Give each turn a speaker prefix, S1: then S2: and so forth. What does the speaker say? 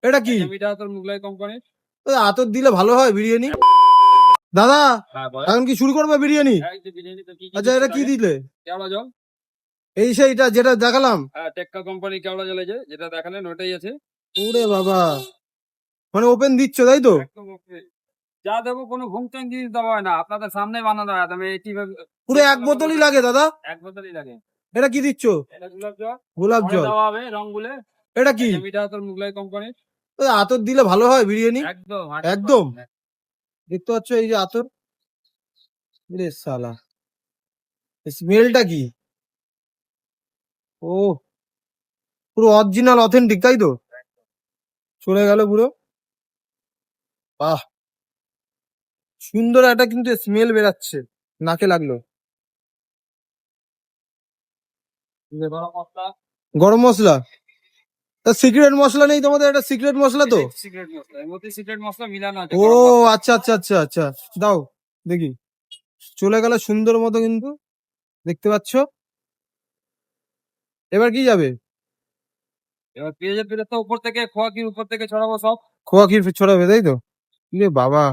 S1: এটা কি?
S2: এটা তোর মুগলাই কোম্পানি।
S1: আতর দিলে ভালো হয় বিরিয়ানি। দাদা
S2: হ্যাঁ বল।
S1: এখন কি শুরু করবে বিরিয়ানি?
S2: হ্যাঁ, এই যে বিরিয়ানি তো কি
S1: আচ্ছা, এটা কি দিলে?
S2: কেওড়া জল।
S1: এই সেইটা যেটা দেখালাম?
S2: হ্যাঁ, টেক্কা কোম্পানি কেওড়া জল, এই যে যেটা দেখালেন ওটাই আছে।
S1: ওরে বাবা, মানে ওপেন দিচ্ছ তাই তো?
S2: একদম ওকে। যা দেবো কোনো ঘুমটাইম জিনিস দেওয়া হয় না, আপনাদের সামনে বানানো হয়। আমি এইভাবে
S1: পুরো এক বোতলই লাগে দাদা?
S2: এক বোতলই লাগে।
S1: এটা কি দিচ্ছ?
S2: এটা গোলাপ জল।
S1: গোলাপ
S2: পরে
S1: জল?
S2: দেওয়া হবে রং গুলে।
S1: এটা কি?
S2: এটা তোর মুগলাই কোম্পানি।
S1: আতর দিলে ভালো হয় বিরিয়ানি?
S2: একদম
S1: একদম।
S2: 100%।
S1: দেখতে পাচ্ছ এই যে আতর, রে সালা, স্মেলটা কি! ও, পুরো অরিজিনাল অথেন্টিক তাই তো? চলে গেল পুরো। বাহ, সুন্দর একটা কিন্তু স্মেল বেরাচ্ছে, নাকে লাগলো।
S2: গরম মশলা।
S1: গরম মশলা? তা সিক্রেট মশলা নেই তোমাদের? একটা সিক্রেট মশলা তো?
S2: সিক্রেট মশলা, এর মধ্যে সিক্রেট মশলা মিলানো আছে।
S1: ও
S2: গরম মশলা।
S1: আচ্ছা আচ্ছা আচ্ছা আচ্ছা, দাও দেখি। চলে গেল সুন্দর মতো কিন্তু, দেখতে পাচ্ছ। এবার কি যাবে?
S2: এবার পেঁয়াজের পেরে তো উপর থেকে, খোয়া ক্ষীর উপর থেকে ছড়াবো সব।
S1: খোয়া ক্ষীর ছড়াবে তাই তো? ইরে বাবা,